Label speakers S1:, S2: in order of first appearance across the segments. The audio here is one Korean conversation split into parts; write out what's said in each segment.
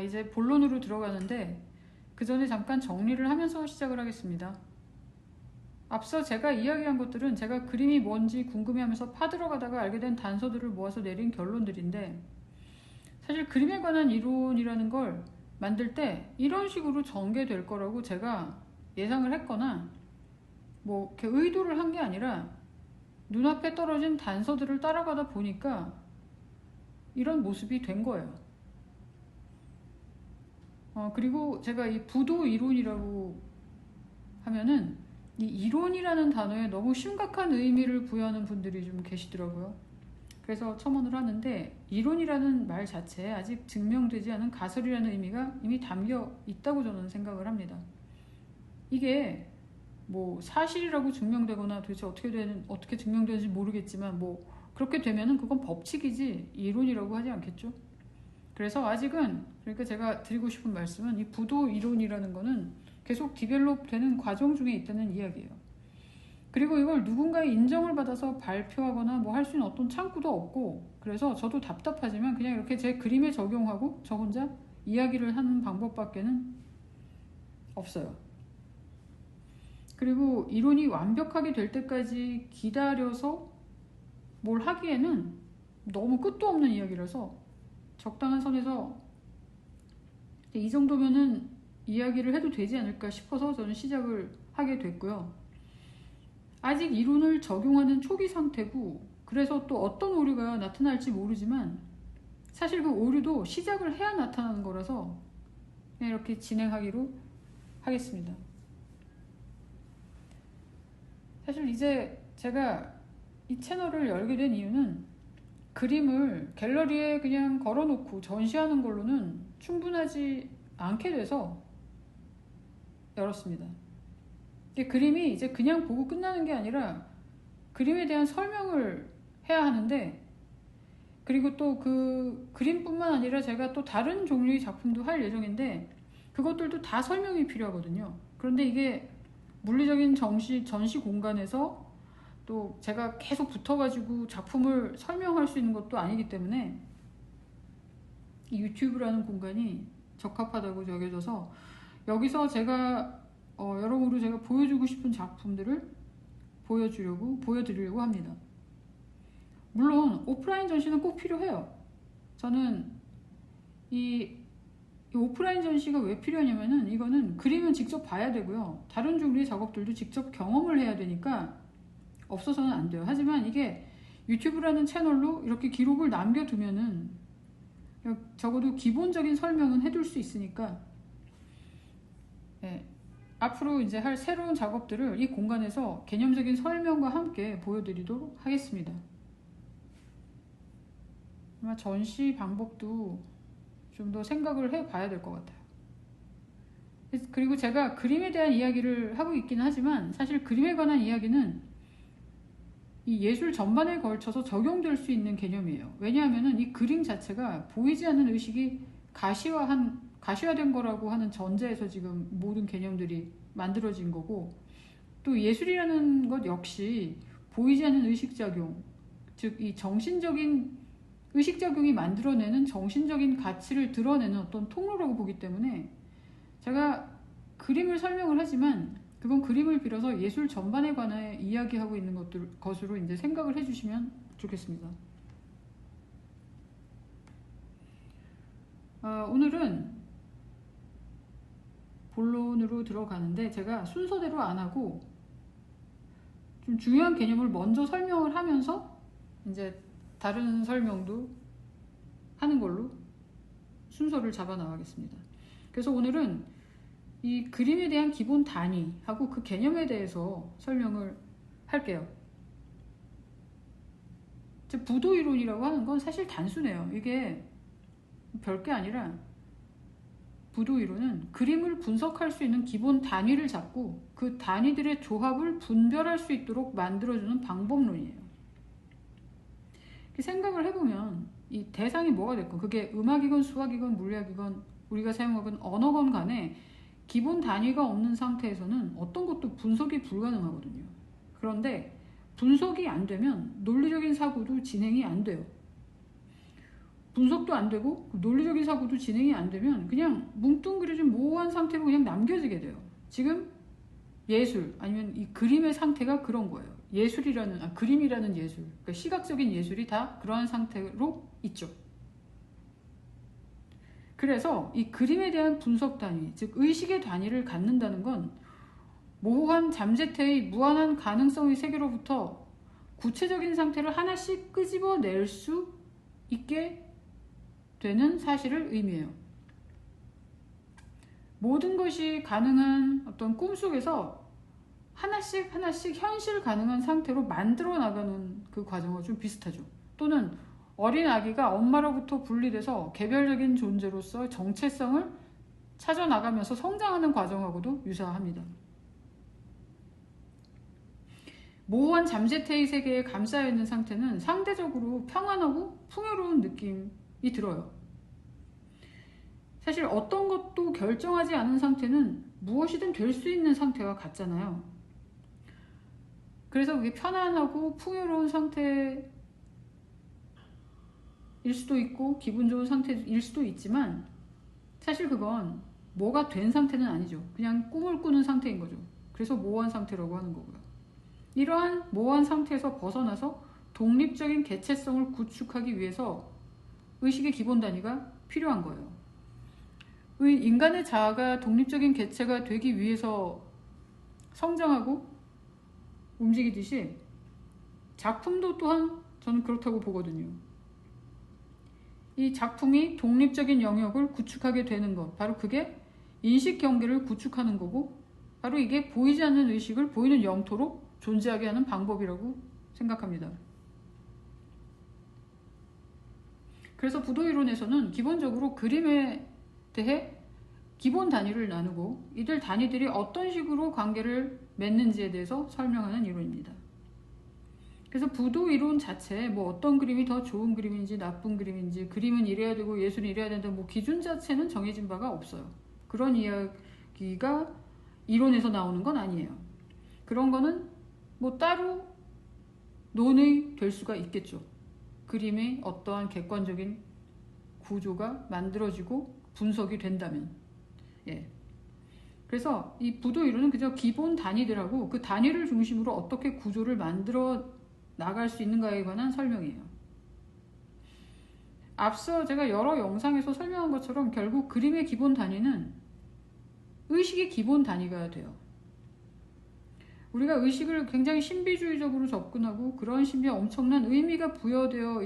S1: 이제 본론으로 들어가는데 그 전에 잠깐 정리를 하면서 시작을 하겠습니다. 앞서 제가 이야기한 것들은 제가 그림이 뭔지 궁금해하면서 파들어가다가 알게 된 단서들을 모아서 내린 결론들인데, 사실 그림에 관한 이론이라는 걸 만들 때 이런 식으로 전개될 거라고 제가 예상을 했거나 뭐 이렇게 의도를 한 게 아니라 눈앞에 떨어진 단서들을 따라가다 보니까 이런 모습이 된 거예요. 그리고 제가 이 부도 이론이라고 하면은 이 이론이라는 단어에 너무 심각한 의미를 부여하는 분들이 좀 계시더라고요. 그래서 첨언을 하는데, 이론이라는 말 자체에 아직 증명되지 않은 가설이라는 의미가 이미 담겨 있다고 저는 생각을 합니다. 이게 뭐 사실이라고 증명되거나 도대체 어떻게 증명되는지 모르겠지만, 뭐 그렇게 되면은 그건 법칙이지 이론이라고 하지 않겠죠. 그래서 아직은, 그러니까 제가 드리고 싶은 말씀은 이 부도 이론이라는 거는 계속 디벨롭 되는 과정 중에 있다는 이야기예요. 그리고 이걸 누군가의 인정을 받아서 발표하거나 뭐 할 수 있는 어떤 창구도 없고, 그래서 저도 답답하지만 그냥 이렇게 제 그림에 적용하고 저 혼자 이야기를 하는 방법밖에는 없어요. 그리고 이론이 완벽하게 될 때까지 기다려서 뭘 하기에는 너무 끝도 없는 이야기라서 적당한 선에서 이 정도면은 이야기를 해도 되지 않을까 싶어서 저는 시작을 하게 됐고요. 아직 이론을 적용하는 초기 상태고, 그래서 또 어떤 오류가 나타날지 모르지만 사실 그 오류도 시작을 해야 나타나는 거라서 그냥 이렇게 진행하기로 하겠습니다. 사실 이제 제가 이 채널을 열게 된 이유는 그림을 갤러리에 그냥 걸어놓고 전시하는 걸로는 충분하지 않게 돼서 열었습니다. 그림이 이제 그냥 보고 끝나는 게 아니라 그림에 대한 설명을 해야 하는데, 그리고 또 그 그림뿐만 아니라 제가 또 다른 종류의 작품도 할 예정인데 그것들도 다 설명이 필요하거든요. 그런데 이게 물리적인 전시 공간에서 또 제가 계속 붙어가지고 작품을 설명할 수 있는 것도 아니기 때문에 이 유튜브라는 공간이 적합하다고 여겨져서 여기서 제가 여러모로 제가 보여주고 싶은 작품들을 보여드리려고 합니다. 물론 오프라인 전시는 꼭 필요해요. 저는 이 오프라인 전시가 왜 필요하냐면은, 이거는 그림은 직접 봐야 되고요, 다른 종류의 작업들도 직접 경험을 해야 되니까 없어서는 안 돼요. 하지만 이게 유튜브라는 채널로 이렇게 기록을 남겨두면은 적어도 기본적인 설명은 해둘 수 있으니까, 앞으로 이제 할 새로운 작업들을 이 공간에서 개념적인 설명과 함께 보여드리도록 하겠습니다. 아마 전시 방법도 좀 더 생각을 해봐야 될 것 같아요. 그리고 제가 그림에 대한 이야기를 하고 있기는 하지만 사실 그림에 관한 이야기는 이 예술 전반에 걸쳐서 적용될 수 있는 개념이에요. 왜냐하면 이 그림 자체가 보이지 않는 의식이 가시화된 거라고 하는 전제에서 지금 모든 개념들이 만들어진 거고, 또 예술이라는 것 역시 보이지 않는 의식작용, 즉 이 정신적인 의식작용이 만들어내는 정신적인 가치를 드러내는 어떤 통로라고 보기 때문에, 제가 그림을 설명을 하지만 그건 그림을 빌어서 예술 전반에 관해 이야기하고 있는 것으로 이제 생각을 해주시면 좋겠습니다. 오늘은 본론으로 들어가는데 제가 순서대로 안 하고 좀 중요한 개념을 먼저 설명을 하면서 이제 다른 설명도 하는 걸로 순서를 잡아 나가겠습니다. 그래서 오늘은 이 그림에 대한 기본 단위하고 그 개념에 대해서 설명을 할게요. 부도 이론이라고 하는 건 사실 단순해요. 이게 별게 아니라, 부도 이론은 그림을 분석할 수 있는 기본 단위를 잡고 그 단위들의 조합을 분별할 수 있도록 만들어주는 방법론이에요. 생각을 해보면 이 대상이 뭐가 됐건, 그게 음악이건 수학이건 물리학이건 우리가 사용하건 언어건 간에 기본 단위가 없는 상태에서는 어떤 것도 분석이 불가능하거든요. 그런데 분석이 안 되면 논리적인 사고도 진행이 안 돼요. 분석도 안 되고 논리적인 사고도 진행이 안 되면 그냥 뭉뚱그려진 모호한 상태로 그냥 남겨지게 돼요. 지금 예술 아니면 이 그림의 상태가 그런 거예요. 그림이라는 예술, 그러니까 시각적인 예술이 다 그러한 상태로 있죠. 그래서 이 그림에 대한 분석 단위, 즉 의식의 단위를 갖는다는 건 모호한 잠재태의 무한한 가능성의 세계로부터 구체적인 상태를 하나씩 끄집어낼 수 있게 되는 사실을 의미해요. 모든 것이 가능한 어떤 꿈속에서 하나씩 현실 가능한 상태로 만들어 나가는 그 과정과 좀 비슷하죠. 또는 어린 아기가 엄마로부터 분리돼서 개별적인 존재로서 정체성을 찾아 나가면서 성장하는 과정하고도 유사합니다. 모호한 잠재태의 세계에 감싸여 있는 상태는 상대적으로 평안하고 풍요로운 느낌이 들어요. 사실 어떤 것도 결정하지 않은 상태는 무엇이든 될 수 있는 상태가 같잖아요. 그래서 그게 편안하고 풍요로운 상태일 수도 있고 기분 좋은 상태일 수도 있지만 사실 그건 뭐가 된 상태는 아니죠. 그냥 꿈을 꾸는 상태인 거죠. 그래서 모호한 상태라고 하는 거고요. 이러한 모호한 상태에서 벗어나서 독립적인 개체성을 구축하기 위해서 의식의 기본 단위가 필요한 거예요. 인간의 자아가 독립적인 개체가 되기 위해서 성장하고 움직이듯이 작품도 또한 저는 그렇다고 보거든요. 이 작품이 독립적인 영역을 구축하게 되는 것, 바로 그게 인식 경계를 구축하는 거고, 바로 이게 보이지 않는 의식을 보이는 영토로 존재하게 하는 방법이라고 생각합니다. 그래서 부도 이론에서는 기본적으로 그림에 대해 기본 단위를 나누고 이들 단위들이 어떤 식으로 관계를 맺는지에 대해서 설명하는 이론입니다. 그래서 부도 이론 자체에 뭐 어떤 그림이 더 좋은 그림인지 나쁜 그림인지, 그림은 이래야 되고 예술은 이래야 된다, 뭐 기준 자체는 정해진 바가 없어요. 그런 이야기가 이론에서 나오는 건 아니에요. 그런 거는 뭐 따로 논의될 수가 있겠죠. 그림의 어떠한 객관적인 구조가 만들어지고 분석이 된다면. 예. 그래서 이 부도 이론은 그저 기본 단위들하고 그 단위를 중심으로 어떻게 구조를 만들어 나갈 수 있는가에 관한 설명이에요. 앞서 제가 여러 영상에서 설명한 것처럼 결국 그림의 기본 단위는 의식의 기본 단위가 돼요. 우리가 의식을 굉장히 신비주의적으로 접근하고 그런 신비에 엄청난 의미가 부여되어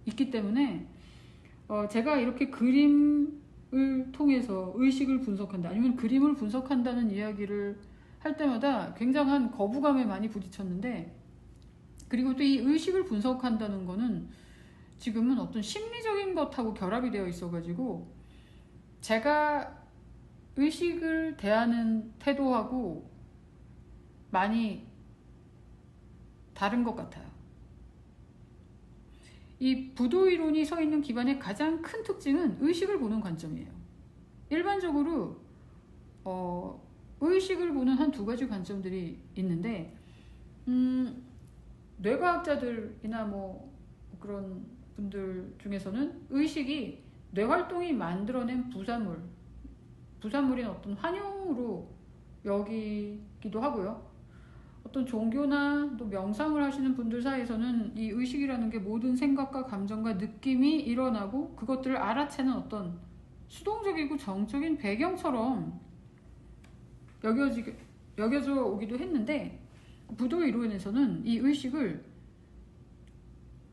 S1: 있기 때문에 제가 이렇게 그림을 통해서 의식을 분석한다, 아니면 그림을 분석한다는 이야기를 할 때마다 굉장한 거부감에 많이 부딪혔는데, 그리고 또 이 의식을 분석한다는 거는 지금은 어떤 심리적인 것하고 결합이 되어 있어가지고 제가 의식을 대하는 태도하고 많이 다른 것 같아요. 이 부도 이론이 서 있는 기반의 가장 큰 특징은 의식을 보는 관점이에요. 일반적으로 의식을 보는 한 두 가지 관점들이 있는데, 뇌과학자들이나 뭐 그런 분들 중에서는 의식이 뇌활동이 만들어낸 부산물인 어떤 환영으로 여기기도 하고요. 어떤 종교나 또 명상을 하시는 분들 사이에서는 이 의식이라는 게 모든 생각과 감정과 느낌이 일어나고 그것들을 알아채는 어떤 수동적이고 정적인 배경처럼 여겨져 오기도 했는데, 부도 이론에서는 이 의식을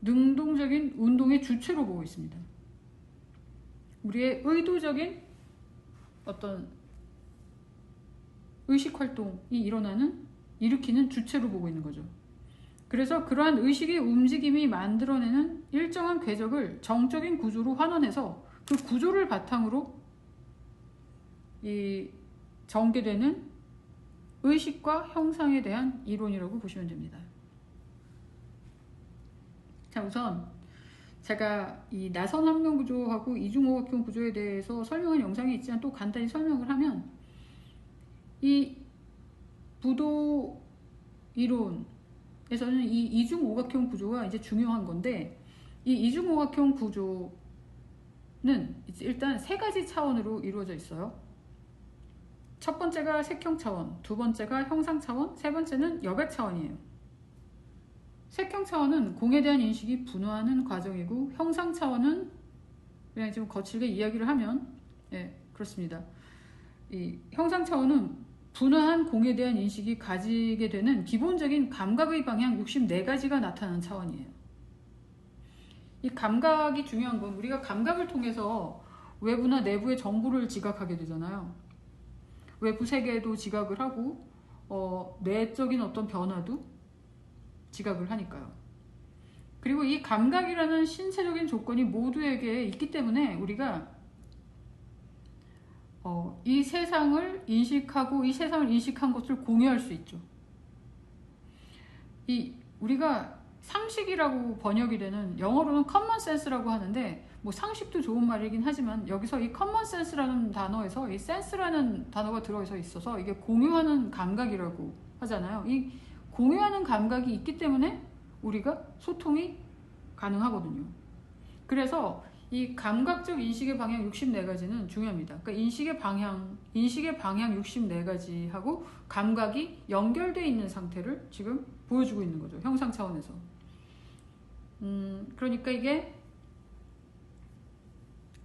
S1: 능동적인 운동의 주체로 보고 있습니다. 우리의 의도적인 어떤 의식 활동이 일으키는 주체로 보고 있는 거죠. 그래서 그러한 의식의 움직임이 만들어내는 일정한 궤적을 정적인 구조로 환원해서 그 구조를 바탕으로 이 전개되는 의식과 형상에 대한 이론이라고 보시면 됩니다. 자, 우선 제가 이 나선 환경 구조하고 이중오각형 구조에 대해서 설명한 영상이 있지만 또 간단히 설명을 하면, 이 부도 이론에서는 이 이중오각형 구조가 이제 중요한 건데, 이 이중오각형 구조는 일단 세 가지 차원으로 이루어져 있어요. 첫 번째가 색형 차원, 두 번째가 형상 차원, 세 번째는 여백 차원이에요. 색형 차원은 공에 대한 인식이 분화하는 과정이고, 형상 차원은 그냥 좀 거칠게 이야기를 하면, 예, 그렇습니다. 이 형상 차원은 분화한 공에 대한 인식이 가지게 되는 기본적인 감각의 방향 64가지가 나타나는 차원이에요. 이 감각이 중요한 건 우리가 감각을 통해서 외부나 내부의 정보를 지각하게 되잖아요. 외부 세계도 지각을 하고 내적인 어떤 변화도 지각을 하니까요. 그리고 이 감각이라는 신체적인 조건이 모두에게 있기 때문에 우리가 이 세상을 인식하고 이 세상을 인식한 것을 공유할 수 있죠. 우리가 상식이라고 번역이 되는, 영어로는 common sense라고 하는데, 뭐 상식도 좋은 말이긴 하지만 여기서 이 common sense라는 단어에서 이 sense라는 단어가 들어서 있어서 이게 공유하는 감각이라고 하잖아요. 이 공유하는 감각이 있기 때문에 우리가 소통이 가능하거든요. 그래서 이 감각적 인식의 방향 64가지는 중요합니다. 그러니까 인식의 방향 64가지하고 감각이 연결되어 있는 상태를 지금 보여주고 있는 거죠. 형상 차원에서. 그러니까 이게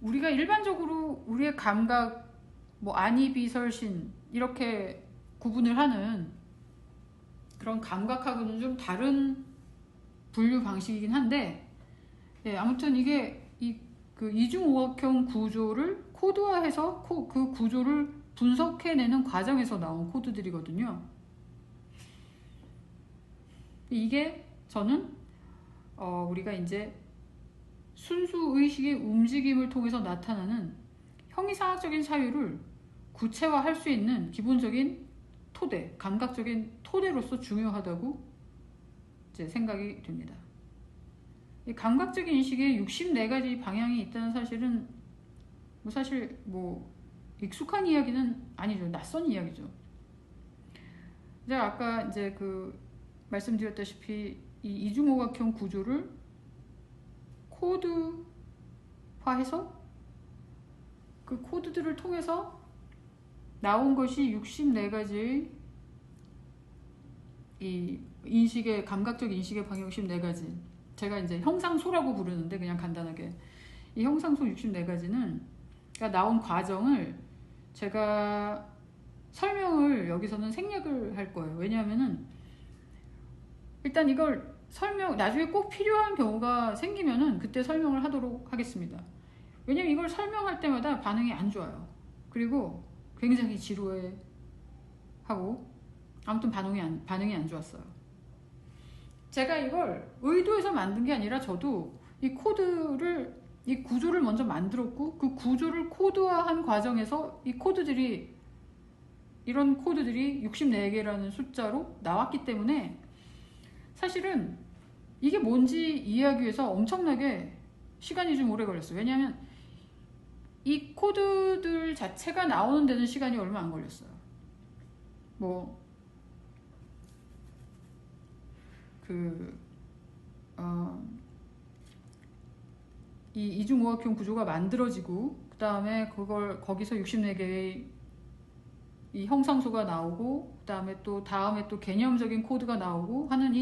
S1: 우리가 일반적으로 우리의 감각, 뭐 안이비설신 이렇게 구분을 하는 그런 감각하고는 좀 다른 분류 방식이긴 한데, 예, 아무튼 이게 그 이중오각형 구조를 코드화해서 그 구조를 분석해내는 과정에서 나온 코드들이거든요. 이게 저는 우리가 이제 순수 의식의 움직임을 통해서 나타나는 형이상학적인 사유를 구체화할 수 있는 기본적인 토대, 감각적인 토대로서 중요하다고 이제 생각이 됩니다. 이 감각적인 인식에 64가지 방향이 있다는 사실은 사실 익숙한 이야기는 아니죠. 낯선 이야기죠. 제가 아까 이제 말씀드렸다시피 이 이중오각형 구조를 코드화해서 그 코드들을 통해서 나온 것이 64가지의 이 감각적 인식의 방향 64가지. 제가 이제 형상소라고 부르는데, 그냥 간단하게 이 형상소 64가지는 나온 과정을 제가 설명을 여기서는 생략을 할 거예요. 왜냐하면은 일단 이걸 나중에 꼭 필요한 경우가 생기면은 그때 설명을 하도록 하겠습니다. 왜냐면 이걸 설명할 때마다 반응이 안 좋아요. 그리고 굉장히 지루해 하고, 아무튼 반응이 안 좋았어요. 제가 이걸 의도해서 만든 게 아니라 저도 이 구조를 먼저 만들었고, 그 구조를 코드화한 과정에서 이런 코드들이 64개라는 숫자로 나왔기 때문에 사실은 이게 뭔지 이해하기 위해서 엄청나게 시간이 좀 오래 걸렸어요. 왜냐하면 이 코드들 자체가 나오는 데는 시간이 얼마 안 걸렸어요. 이 이중오각형 구조가 만들어지고, 그 다음에 거기서 64개의 이 형상소가 나오고, 다음에 또 개념적인 코드가 나오고 하는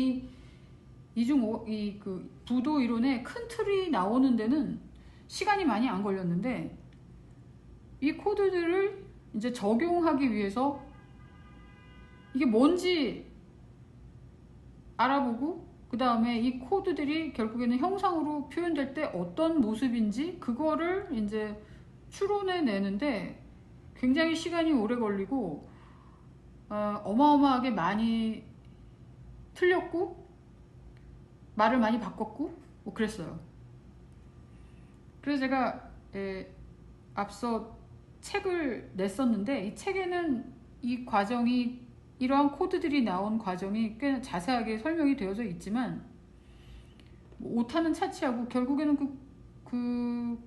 S1: 부도 이론의 큰 틀이 나오는 데는 시간이 많이 안 걸렸는데, 이 코드들을 이제 적용하기 위해서 이게 뭔지 알아보고, 그 다음에 이 코드들이 결국에는 형상으로 표현될 때 어떤 모습인지 그거를 이제 추론해내는데 굉장히 시간이 오래 걸리고, 어마어마하게 많이 틀렸고 말을 많이 바꿨고 그랬어요. 그래서 제가 앞서 책을 냈었는데, 이 책에는 이 과정이, 이러한 코드들이 나온 과정이 꽤 자세하게 설명이 되어져 있지만, 오타는 차치하고 결국에는 그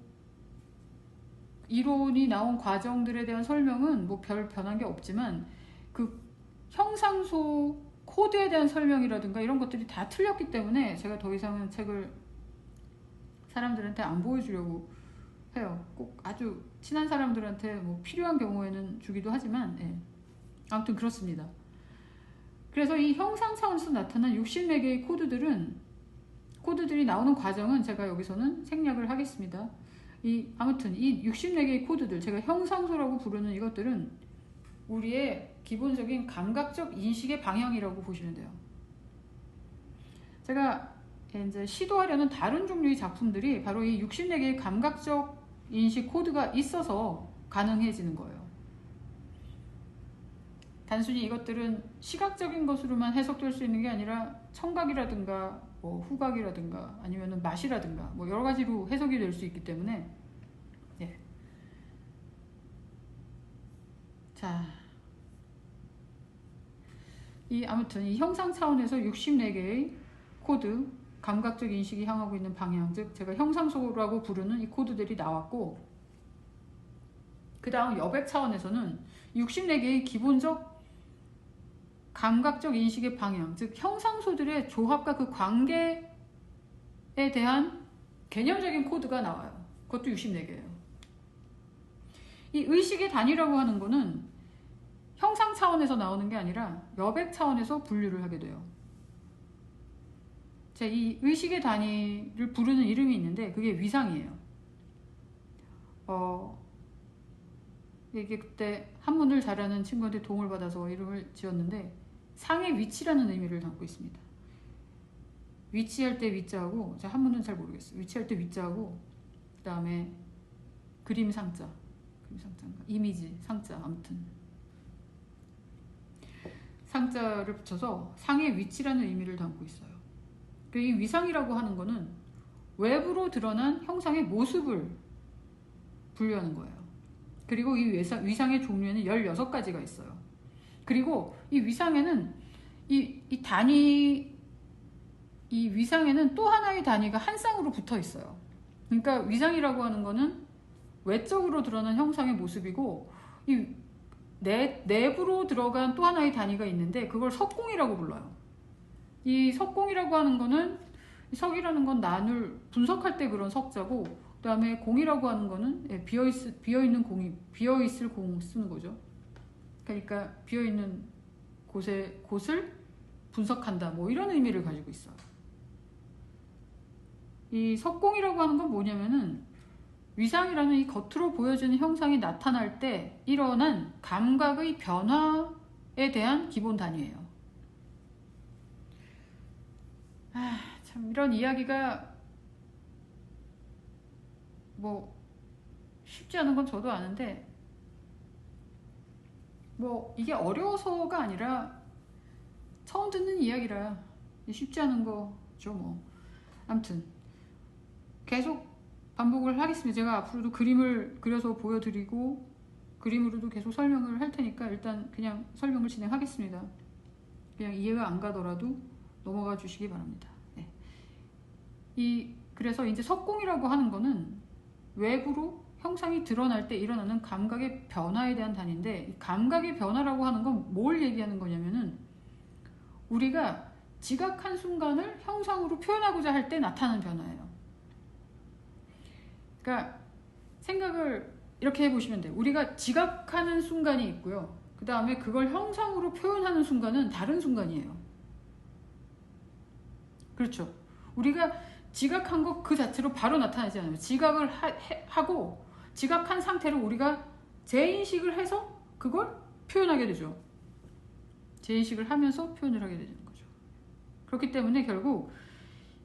S1: 이론이 나온 과정들에 대한 설명은 별 변한 게 없지만, 그 형상소 코드에 대한 설명이라든가 이런 것들이 다 틀렸기 때문에 제가 더 이상은 책을 사람들한테 안 보여주려고 해요. 꼭 아주 친한 사람들한테 뭐 필요한 경우에는 주기도 하지만, 예. 아무튼 그렇습니다. 그래서 이 형상 차원에서 나타난 64개의 코드들이 나오는 과정은 제가 여기서는 생략을 하겠습니다. 아무튼 이 64개의 코드들, 제가 형상소라고 부르는 이것들은 우리의 기본적인 감각적 인식의 방향이라고 보시면 돼요. 제가 이제 시도하려는 다른 종류의 작품들이 바로 이 64개의 감각적 인식 코드가 있어서 가능해지는 거예요. 단순히 이것들은 시각적인 것으로만 해석될 수 있는 게 아니라 청각이라든가 뭐 후각이라든가 아니면 맛이라든가 뭐 여러 가지로 해석이 될 수 있기 때문에, 예. 자, 아무튼 이 형상 차원에서 64개의 코드, 감각적 인식이 향하고 있는 방향, 즉 제가 형상소라고 부르는 이 코드들이 나왔고, 그 다음 여백 차원에서는 64개의 기본적 감각적 인식의 방향, 즉 형상소들의 조합과 그 관계에 대한 개념적인 코드가 나와요. 그것도 64개예요. 이 의식의 단위라고 하는 거는 형상 차원에서 나오는 게 아니라 여백 차원에서 분류를 하게 돼요. 이 의식의 단위를 부르는 이름이 있는데 그게 위상이에요. 이게 그때 한문을 잘하는 친구한테 도움을 받아서 이름을 지었는데 상의 위치라는 의미를 담고 있습니다. 위치할 때 위자하고, 제가 한문은 잘 모르겠어요. 위치할 때 위자하고, 그 다음에 그림 상자, 이미지 상자, 아무튼 상자를 붙여서 상의 위치라는 의미를 담고 있어요. 이 위상이라고 하는 거는 외부로 드러난 형상의 모습을 분류하는 거예요. 그리고 이 위상의 종류에는 16가지가 있어요. 그리고 이 위상에는 이 위상에는 또 하나의 단위가 한 쌍으로 붙어 있어요. 그러니까 위상이라고 하는 거는 외적으로 드러난 형상의 모습이고, 이 내부로 들어간 또 하나의 단위가 있는데 그걸 석공이라고 불러요. 이 석공이라고 하는 거는, 석이라는 건 난을 분석할 때 그런 석자고, 그 다음에 공이라고 하는 거는 비어있는 공이, 비어있을 공 쓰는 거죠. 그러니까 비어있는 곳을 분석한다, 뭐 이런 의미를 가지고 있어요. 이 석공이라고 하는 건 뭐냐면은 위상이라는 이 겉으로 보여지는 형상이 나타날 때 일어난 감각의 변화에 대한 기본 단위예요. 참 이런 이야기가 뭐 쉽지 않은 건 저도 아는데, 뭐 이게 어려워서가 아니라 처음 듣는 이야기라 쉽지 않은 거죠. 뭐 아무튼 계속 반복을 하겠습니다. 제가 앞으로도 그림을 그려서 보여드리고 그림으로도 계속 설명을 할 테니까 일단 그냥 설명을 진행하겠습니다. 그냥 이해가 안 가더라도 넘어가 주시기 바랍니다. 네. 그래서 이제 석공이라고 하는 거는 외부로 형상이 드러날 때 일어나는 감각의 변화에 대한 단위인데, 이 감각의 변화라고 하는 건 뭘 얘기하는 거냐면은 우리가 지각한 순간을 형상으로 표현하고자 할 때 나타나는 변화예요. 그러니까 생각을 이렇게 해보시면 돼요. 우리가 지각하는 순간이 있고요. 그 다음에 그걸 형상으로 표현하는 순간은 다른 순간이에요. 그렇죠. 우리가 지각한 것 그 자체로 바로 나타나지 않아요. 지각을 하고 지각한 상태로 우리가 재인식을 해서 그걸 표현하게 되죠. 재인식을 하면서 표현을 하게 되는 거죠. 그렇기 때문에 결국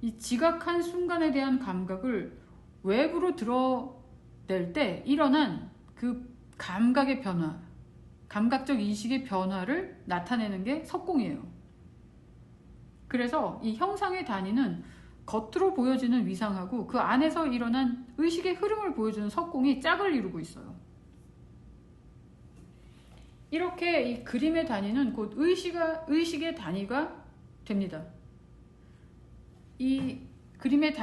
S1: 이 지각한 순간에 대한 감각을 외부로 드러낼 때 일어난 그 감각의 변화, 감각적 인식의 변화를 나타내는 게 석공이에요. 그래서 이 형상의 단위는 겉으로 보여지는 위상하고 그 안에서 일어난 의식의 흐름을 보여주는 석공이 짝을 이루고 있어요. 이렇게 이 그림의 단위는 곧 의식의 단위가 됩니다. 이 그림의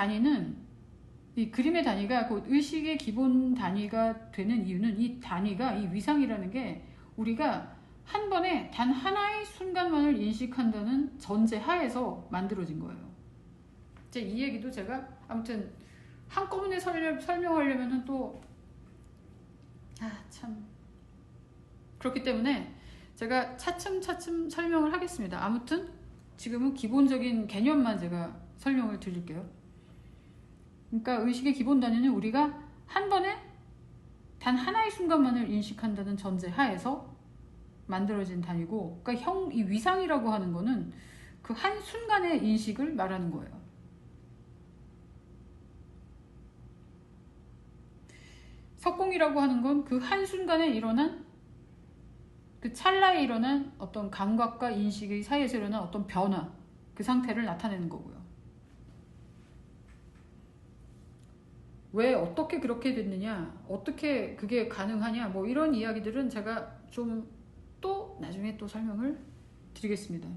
S1: 단위가 곧 의식의 기본 단위가 되는 이유는 이 단위가, 이 위상이라는 게 우리가 한 번에 단 하나의 순간만을 인식한다는 전제 하에서 만들어진 거예요. 이 얘기도 제가 아무튼 한꺼번에 설명하려면은 또 참 그렇기 때문에 제가 차츰차츰 설명을 하겠습니다. 아무튼 지금은 기본적인 개념만 제가 설명을 드릴게요. 그러니까 의식의 기본 단위는 우리가 한 번에 단 하나의 순간만을 인식한다는 전제 하에서 만들어진 단위고, 그러니까 이 위상이라고 하는 거는 그 한 순간의 인식을 말하는 거예요. 석공이라고 하는 건 그 한순간에 일어난, 그 찰나에 일어난 어떤 감각과 인식의 사이에서 일어난 어떤 변화, 그 상태를 나타내는 거고요. 왜 어떻게 그렇게 됐느냐, 어떻게 그게 가능하냐, 뭐 이런 이야기들은 제가 좀 또 나중에 또 설명을 드리겠습니다.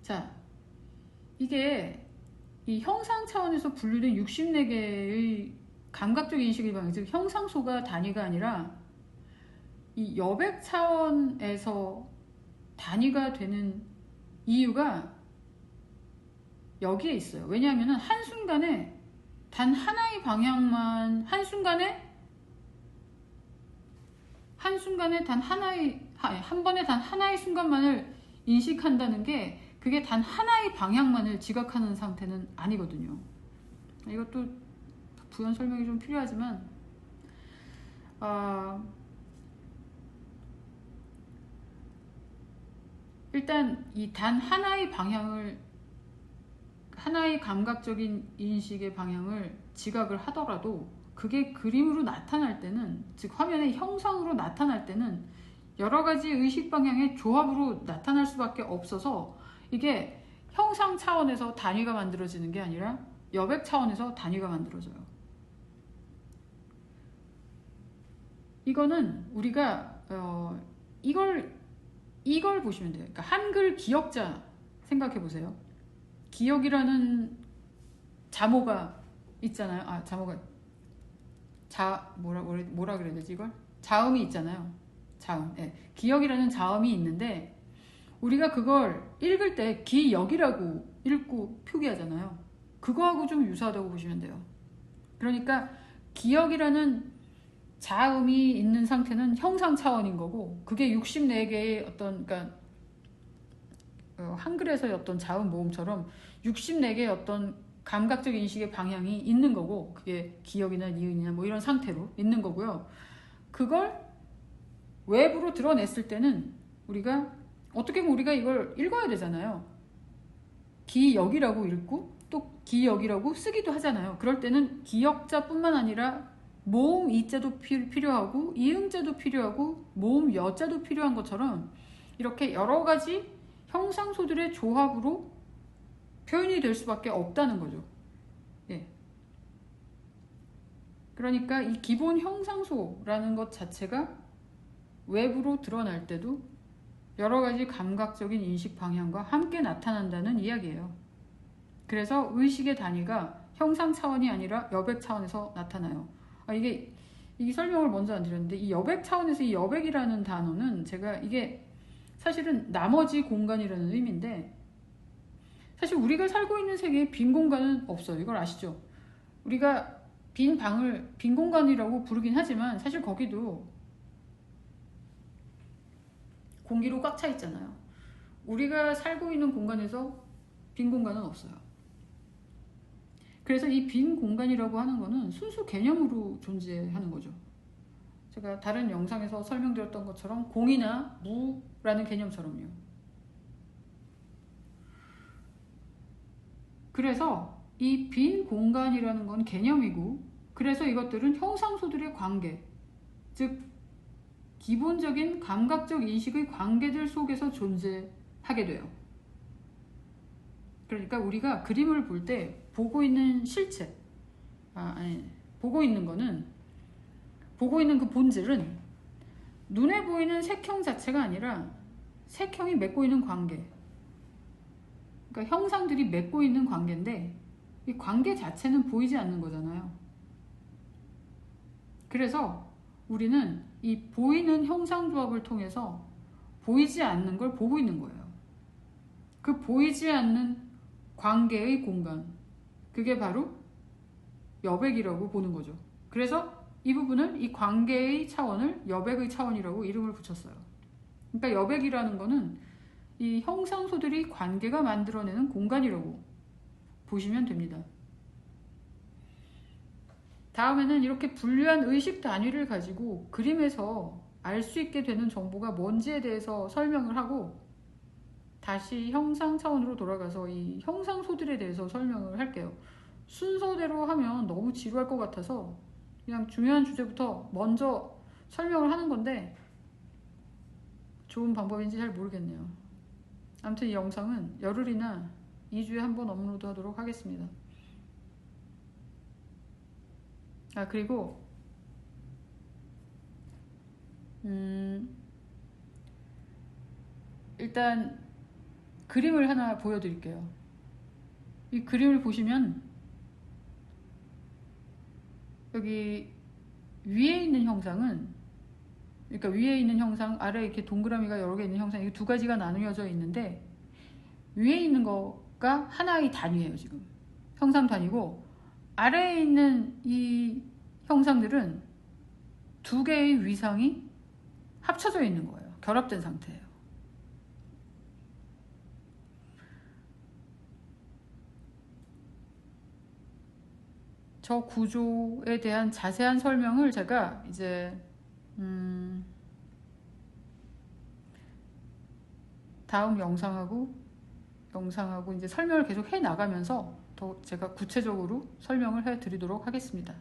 S1: 자, 이게 이 형상 차원에서 분류된 64개의 감각적 인식의 방향, 즉 형상소가 단위가 아니라 이 여백 차원에서 단위가 되는 이유가 여기에 있어요. 왜냐하면 한순간에 단 하나의 방향만, 한순간에 단 하나의, 한 번에 단 하나의 순간만을 인식한다는 게 그게 단 하나의 방향만을 지각하는 상태는 아니거든요. 이것도 부연 설명이 좀 필요하지만 일단 이 단 하나의 방향을, 하나의 감각적인 인식의 방향을 지각을 하더라도 그게 그림으로 나타날 때는, 즉 화면의 형상으로 나타날 때는 여러 가지 의식 방향의 조합으로 나타날 수밖에 없어서 이게 형상 차원에서 단위가 만들어지는 게 아니라 여백 차원에서 단위가 만들어져요. 이거는 우리가 이걸 보시면 돼요. 그러니까 한글 기억자 생각해 보세요. 기억이라는 자모가 있잖아요. 뭐라 그래야 되지 이걸? 자음이 있잖아요. 자음. 네. 기억이라는 자음이 있는데 우리가 그걸 읽을 때 기역이라고 읽고 표기하잖아요. 그거하고 좀 유사하다고 보시면 돼요. 그러니까 기억이라는 자음이 있는 상태는 형상 차원인 거고, 그게 64개의 어떤, 그러니까 한글에서의 어떤 자음 모음처럼 64개의 어떤 감각적 인식의 방향이 있는 거고, 그게 기억이나 니은이나 뭐 이런 상태로 있는 거고요. 그걸 외부로 드러냈을 때는 우리가 어떻게 보면 우리가 이걸 읽어야 되잖아요. 기역이라고 읽고 또 기역이라고 쓰기도 하잖아요. 그럴 때는 기역자뿐만 아니라 모음 이자도 필요하고 이음자도 필요하고 모음 여자도 필요한 것처럼 이렇게 여러 가지 형상소들의 조합으로 표현이 될 수밖에 없다는 거죠. 예. 그러니까 이 기본 형상소라는 것 자체가 외부로 드러날 때도 여러 가지 감각적인 인식 방향과 함께 나타난다는 이야기예요. 그래서 의식의 단위가 형상 차원이 아니라 여백 차원에서 나타나요. 이게 이 설명을 먼저 안 드렸는데, 이 여백 차원에서 이 여백이라는 단어는 제가 이게 사실은 나머지 공간이라는 의미인데, 사실 우리가 살고 있는 세계에 빈 공간은 없어요. 이걸 아시죠? 우리가 빈 방을 빈 공간이라고 부르긴 하지만 사실 거기도 공기로 꽉 차 있잖아요. 우리가 살고 있는 공간에서 빈 공간은 없어요. 그래서 이 빈 공간이라고 하는 거는 순수 개념으로 존재하는 거죠. 제가 다른 영상에서 설명드렸던 것처럼 공이나 무라는 개념처럼요. 그래서 이 빈 공간이라는 건 개념이고, 그래서 이것들은 형상소들의 관계, 즉 기본적인 감각적 인식의 관계들 속에서 존재하게 돼요. 그러니까 우리가 그림을 볼 때 보고 있는 실체, 보고 있는 거는, 보고 있는 그 본질은 눈에 보이는 색형 자체가 아니라 색형이 맺고 있는 관계, 그러니까 형상들이 맺고 있는 관계인데 이 관계 자체는 보이지 않는 거잖아요. 그래서 우리는 이 보이는 형상조합을 통해서 보이지 않는 걸 보고 있는 거예요. 그 보이지 않는 관계의 공간, 그게 바로 여백이라고 보는 거죠. 그래서 이 부분을, 이 관계의 차원을 여백의 차원이라고 이름을 붙였어요. 그러니까 여백이라는 거는 이 형상소들이 관계가 만들어내는 공간이라고 보시면 됩니다. 다음에는 이렇게 분류한 의식 단위를 가지고 그림에서 알 수 있게 되는 정보가 뭔지에 대해서 설명을 하고, 다시 형상 차원으로 돌아가서 이 형상소들에 대해서 설명을 할게요. 순서대로 하면 너무 지루할 것 같아서 그냥 중요한 주제부터 먼저 설명을 하는 건데 좋은 방법인지 잘 모르겠네요. 아무튼 이 영상은 열흘이나 2주에 한 번 업로드 하도록 하겠습니다. 그리고 일단 그림을 하나 보여드릴게요. 이 그림을 보시면 여기 위에 있는 형상은, 그러니까 위에 있는 형상, 아래에 이렇게 동그라미가 여러 개 있는 형상, 이 두 가지가 나누어져 있는데, 위에 있는 거가 하나의 단위예요. 지금 형상 단위고, 아래에 있는 이 형상들은 두 개의 위상이 합쳐져 있는 거예요. 결합된 상태예요. 저 구조에 대한 자세한 설명을 제가 이제 다음 영상하고 이제 설명을 계속 해 나가면서 더 제가 구체적으로 설명을 해 드리도록 하겠습니다.